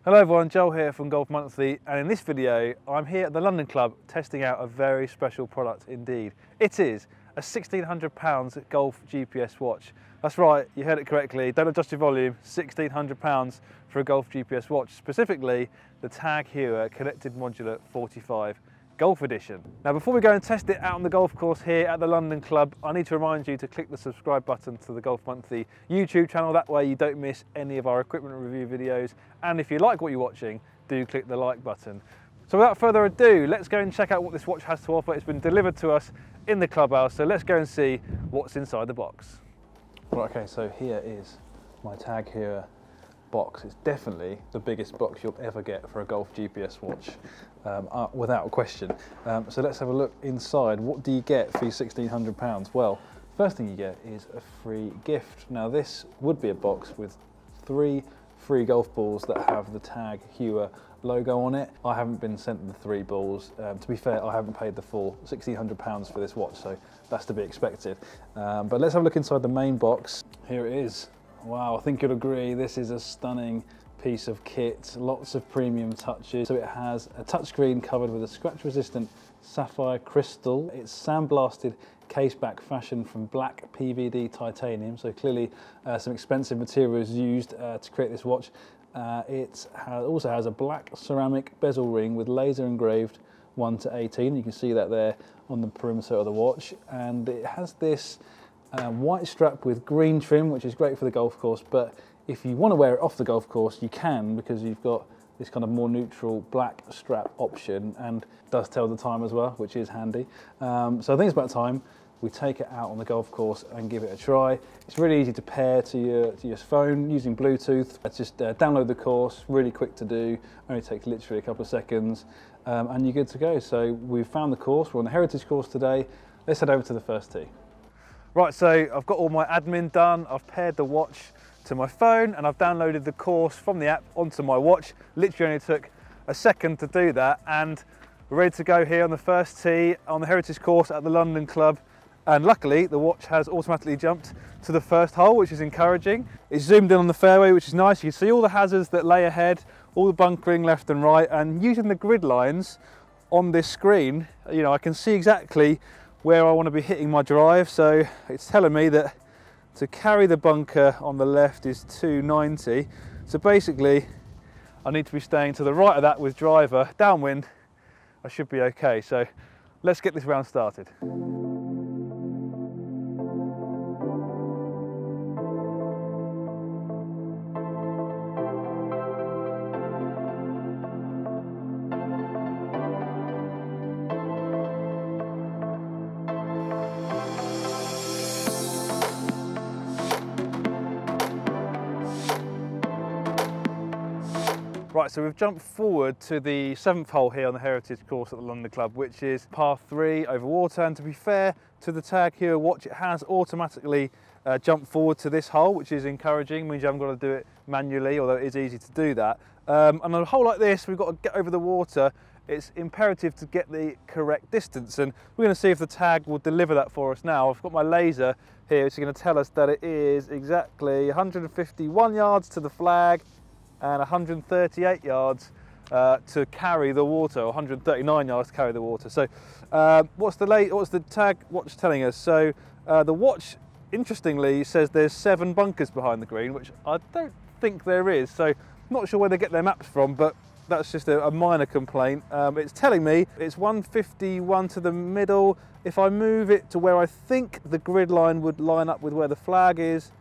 Hello everyone, Joel here from Golf Monthly, and in this video I'm here at the London Club testing out a very special product indeed. It is a £1,600 golf GPS watch. That's right, you heard it correctly, don't adjust your volume, £1,600 for a golf GPS watch, specifically the TAG Heuer Connected Modular 45 Golf Edition. Now before we go and test it out on the golf course here at the London Club, I need to remind you to click the subscribe button to the Golf Monthly YouTube channel, that way you don't miss any of our equipment review videos, and if you like what you're watching, do click the like button. So without further ado, let's go and check out what this watch has to offer. It's been delivered to us in the clubhouse, so let's go and see what's inside the box. Right, okay, so here is my TAG Heuer box. It's definitely the biggest box you'll ever get for a golf GPS watch, without a question. So let's have a look inside. What do you get for your £1,600? Well, first thing you get is a free gift. Now this would be a box with 3 free golf balls that have the TAG Heuer logo on it. I haven't been sent the 3 balls. To be fair, I haven't paid the full £1,600 for this watch, so that's to be expected. But let's have a look inside the main box. Here it is. Wow, I think you'll agree, this is a stunning piece of kit, lots of premium touches. So it has a touchscreen covered with a scratch-resistant sapphire crystal. It's sandblasted caseback fashioned from black PVD titanium, so clearly some expensive materials used to create this watch. It also has a black ceramic bezel ring with laser engraved 1 to 18. You can see that there on the perimeter of the watch, and it has this white strap with green trim, which is great for the golf course, but if you want to wear it off the golf course, you can, because you've got this kind of more neutral black strap option, and does tell the time as well, which is handy. So I think it's about time we take it out on the golf course and give it a try. It's really easy to pair to your phone using Bluetooth. Just download the course, really quick to do, only takes literally a couple of seconds, and you're good to go. So we've found the course, we're on the Heritage course today. Let's head over to the first tee. Right, so I've got all my admin done, I've paired the watch to my phone, and I've downloaded the course from the app onto my watch. Literally only took a second to do that, and we're ready to go here on the first tee on the Heritage course at the London Club. And luckily the watch has automatically jumped to the first hole, which is encouraging. It's zoomed in on the fairway, which is nice. You can see all the hazards that lay ahead, all the bunkering left and right, and using the grid lines on this screen, you know, I can see exactly where I want to be hitting my drive. So it's telling me that to carry the bunker on the left is 290. So basically I need to be staying to the right of that with driver downwind. I should be okay. So let's get this round started. Right, so we've jumped forward to the 7th hole here on the Heritage course at the London Club, which is par 3 over water. And to be fair to the TAG Heuer watch, it has automatically jumped forward to this hole, which is encouraging. Means you haven't got to do it manually, although it is easy to do that. And on a hole like this, we've got to get over the water. It's imperative to get the correct distance, and we're going to see if the TAG will deliver that for us now. I've got my laser here, which is going to tell us that it is exactly 151 yards to the flag and 138 yards to carry the water, 139 yards to carry the water. So what's the TAG watch telling us? So the watch, interestingly, says there's 7 bunkers behind the green, which I don't think there is. So not sure where they get their maps from, but that's just a minor complaint. It's telling me it's 151 to the middle. If I move it to where I think the grid line would line up with where the flag is,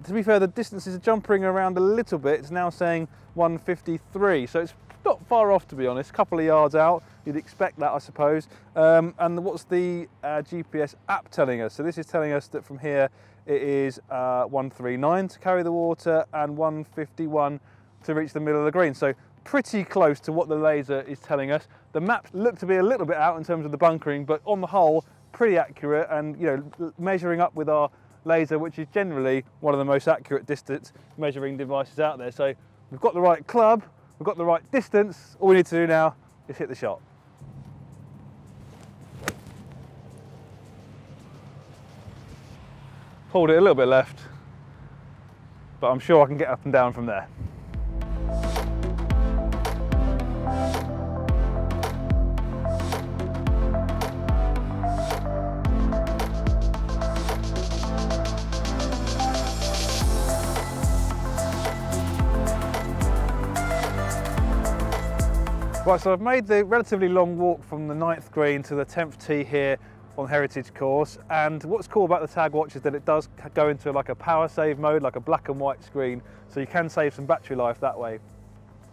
to be fair, the distance is jumping around a little bit. It's now saying 153, so it's not far off, to be honest, a couple of yards out. You'd expect that, I suppose. And what's the GPS app telling us? So this is telling us that from here it is 139 to carry the water and 151 to reach the middle of the green. So pretty close to what the laser is telling us. The maps look to be a little bit out in terms of the bunkering, but on the whole, pretty accurate, and you know, measuring up with our laser, which is generally one of the most accurate distance measuring devices out there. So we've got the right club, we've got the right distance. All we need to do now is hit the shot. Pulled it a little bit left, but I'm sure I can get up and down from there. Right, so I've made the relatively long walk from the 9th green to the 10th tee here on Heritage course, and what's cool about the Tag watch is that it does go into like a power save mode, like a black and white screen, so you can save some battery life that way.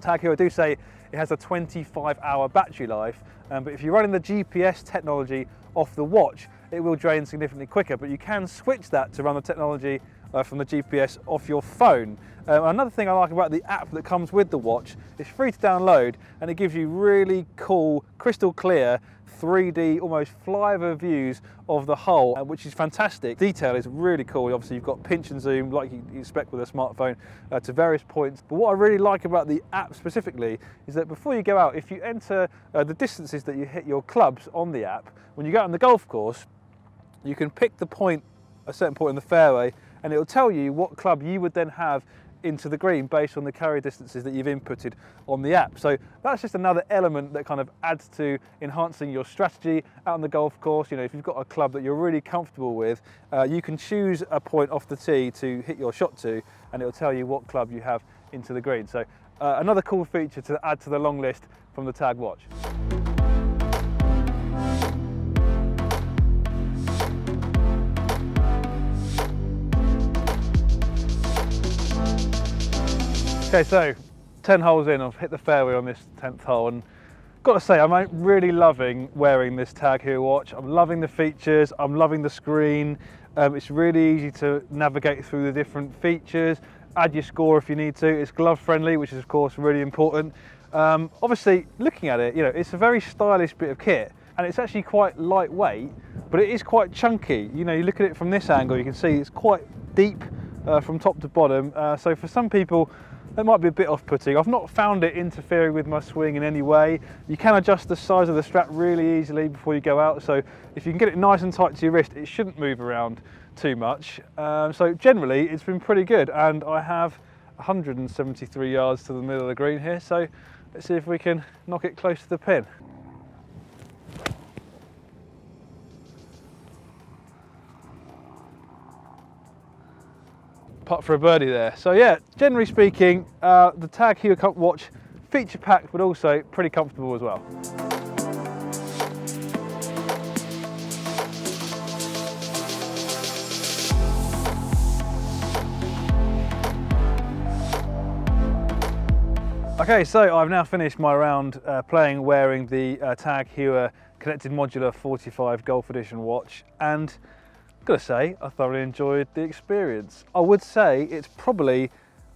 Tag Heuer do say it has a 25-hour battery life, but if you're running the GPS technology off the watch, it will drain significantly quicker, but you can switch that to run the technology from the GPS off your phone. Another thing I like about the app that comes with the watch, it's free to download and it gives you really cool, crystal clear 3D, almost flyover views of the hole, which is fantastic. Detail is really cool. Obviously you've got pinch and zoom like you expect with a smartphone to various points. But what I really like about the app specifically is that before you go out, if you enter the distances that you hit your clubs on the app, when you go out on the golf course, you can pick the point, a certain point in the fairway, and it will tell you what club you would then have into the green based on the carry distances that you've inputted on the app. So that's just another element that kind of adds to enhancing your strategy out on the golf course. You know, if you've got a club that you're really comfortable with, you can choose a point off the tee to hit your shot to, and it'll tell you what club you have into the green. So another cool feature to add to the long list from the Tag watch. Okay, so 10 holes in, I've hit the fairway on this 10th hole, and got to say, I'm really loving wearing this Tag Heuer watch. I'm loving the features, I'm loving the screen. It's really easy to navigate through the different features, add your score if you need to. It's glove friendly, which is of course really important. Obviously, looking at it, you know, it's a very stylish bit of kit, and it's actually quite lightweight, but it is quite chunky. You know, you look at it from this angle, you can see it's quite deep from top to bottom. So for some people, that might be a bit off-putting. I've not found it interfering with my swing in any way. You can adjust the size of the strap really easily before you go out, so if you can get it nice and tight to your wrist, it shouldn't move around too much. So generally, it's been pretty good, and I have 173 yards to the middle of the green here, so let's see if we can knock it close to the pin. Putt for a birdie there. So yeah, generally speaking, the Tag Heuer watch, feature packed but also pretty comfortable as well. Okay, so I've now finished my round playing wearing the Tag Heuer Connected Modular 45 Golf Edition watch, and gotta say, I thoroughly enjoyed the experience. I would say it's probably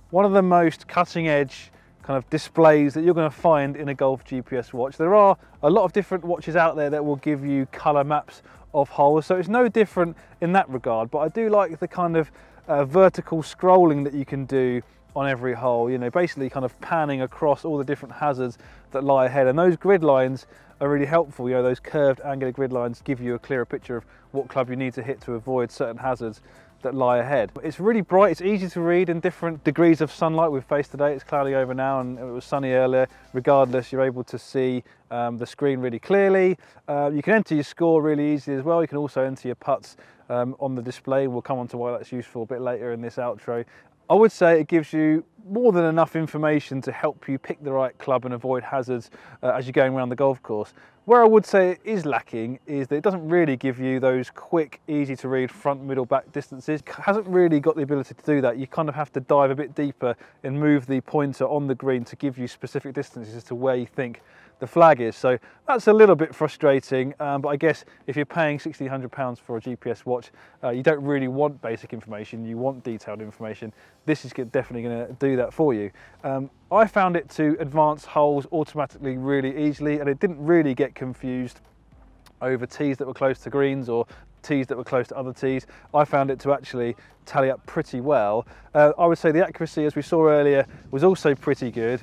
one of the most cutting edge kind of displays that you're going to find in a golf GPS watch. There are a lot of different watches out there that will give you color maps of holes, so it's no different in that regard, but I do like the kind of vertical scrolling that you can do on every hole, you know, basically kind of panning across all the different hazards that lie ahead, and those grid lines are really helpful. You know, those curved angular grid lines give you a clearer picture of what club you need to hit to avoid certain hazards that lie ahead. It's really bright, it's easy to read in different degrees of sunlight we've faced today. It's cloudy over now and it was sunny earlier. Regardless, you're able to see the screen really clearly. You can enter your score really easily as well. You can also enter your putts on the display. We'll come on to why that's useful a bit later in this outro. I would say it gives you more than enough information to help you pick the right club and avoid hazards as you're going around the golf course. Where I would say it is lacking is that it doesn't really give you those quick, easy to read front, middle, back distances. It hasn't really got the ability to do that. You kind of have to dive a bit deeper and move the pointer on the green to give you specific distances as to where you think the flag is. So that's a little bit frustrating, but I guess if you're paying £1,600 for a GPS watch, you don't really want basic information, you want detailed information. This is definitely going to do that for you. I found it to advance holes automatically really easily, and it didn't really get confused over tees that were close to greens or tees that were close to other tees. I found it to actually tally up pretty well. I would say the accuracy, as we saw earlier, was also pretty good.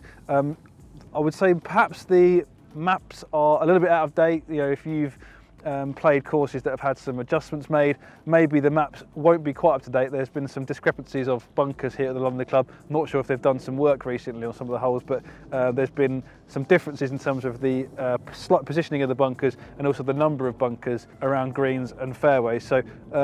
I would say perhaps the maps are a little bit out of date. You know, if you've played courses that have had some adjustments made. Maybe the maps won't be quite up to date. There's been some discrepancies of bunkers here at the London Club. Not sure if they've done some work recently on some of the holes, but there's been some differences in terms of the slight positioning of the bunkers and also the number of bunkers around greens and fairways. So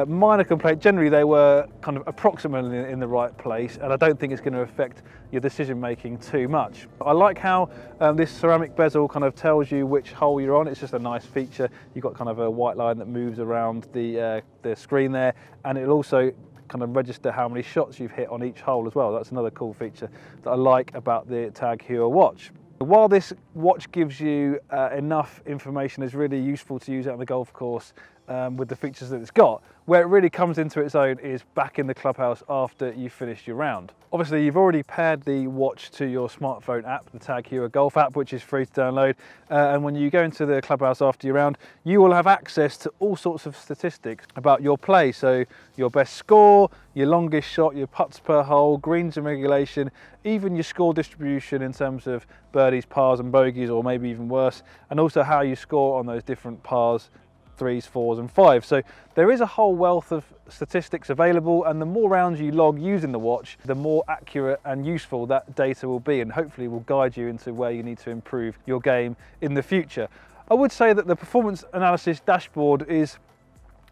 minor complaint. Generally they were kind of approximately in the right place, and I don't think it's going to affect your decision making too much. I like how this ceramic bezel kind of tells you which hole you're on. It's just a nice feature. You've got kind of a white line that moves around the screen there, and it'll also kind of register how many shots you've hit on each hole as well. That's another cool feature that I like about the TAG Heuer watch. While this watch gives you enough information, is really useful to use out on the golf course with the features that it's got, where it really comes into its own is back in the clubhouse after you've finished your round. Obviously you've already paired the watch to your smartphone app, the TAG Heuer Golf app, which is free to download, and when you go into the clubhouse after your round, you will have access to all sorts of statistics about your play. So your best score, your longest shot, your putts per hole, greens and regulation, even your score distribution in terms of birdies, pars and bogeys, or maybe even worse, and also how you score on those different pars, threes, fours and fives. So there is a whole wealth of statistics available, and the more rounds you log using the watch, the more accurate and useful that data will be, and hopefully will guide you into where you need to improve your game in the future. I would say that the performance analysis dashboard is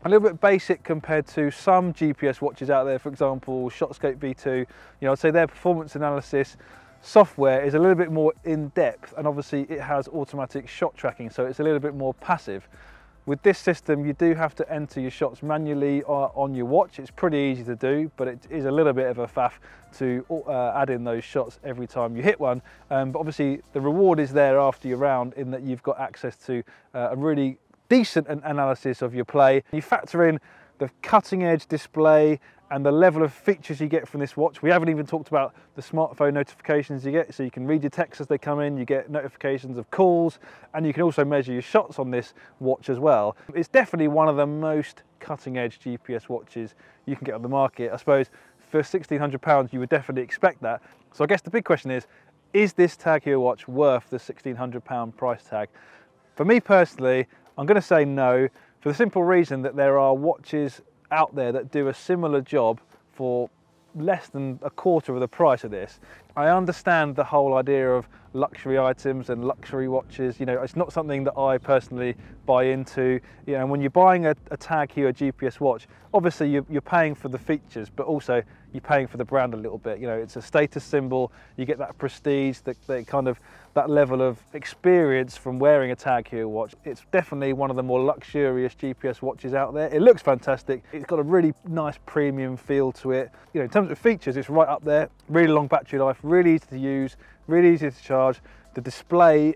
a little bit basic compared to some GPS watches out there. For example, ShotScope V2, I'd say their performance analysis software is a little bit more in depth, and obviously it has automatic shot tracking, so it's a little bit more passive. With this system, you do have to enter your shots manually on your watch. It's pretty easy to do, but it is a little bit of a faff to add in those shots every time you hit one. But obviously the reward is there after your round, in that you've got access to a really decent analysis of your play. You factor in the cutting edge display and the level of features you get from this watch. We haven't even talked about the smartphone notifications you get, so you can read your texts as they come in, you get notifications of calls, and you can also measure your shots on this watch as well. It's definitely one of the most cutting edge GPS watches you can get on the market. I suppose for £1,600 you would definitely expect that. So I guess the big question is this TAG Heuer watch worth the £1,600 price tag? For me personally, I'm going to say no, for the simple reason that there are watches out there that do a similar job for less than a quarter of the price of this. I understand the whole idea of luxury items and luxury watches. It's not something that I personally buy into. When you're buying a TAG Heuer GPS watch, obviously you're paying for the features, but also you're paying for the brand a little bit. It's a status symbol. You get that prestige, that level of experience from wearing a TAG Heuer watch. It's definitely one of the more luxurious GPS watches out there. It looks fantastic. It's got a really nice premium feel to it. In terms of features, it's right up there. Really long battery life, really easy to use, really easy to charge. The display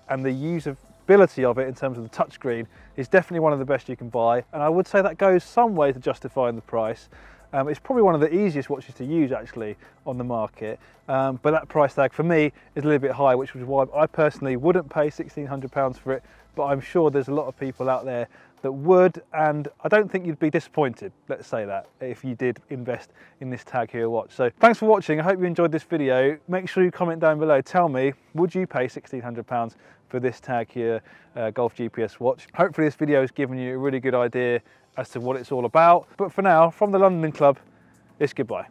and the usability of it in terms of the touchscreen is definitely one of the best you can buy, and I would say that goes some way to justifying the price. It's probably one of the easiest watches to use actually on the market, but that price tag for me is a little bit high, which is why I personally wouldn't pay £1,600 for it, but I'm sure there's a lot of people out there that would, and I don't think you'd be disappointed, let's say that, if you did invest in this TAG Heuer watch. So thanks for watching. I hope you enjoyed this video. Make sure you comment down below. Tell me, would you pay £1,600 for this TAG Heuer Golf GPS watch? Hopefully this video has given you a really good idea as to what it's all about. But for now, from the London Club, it's goodbye.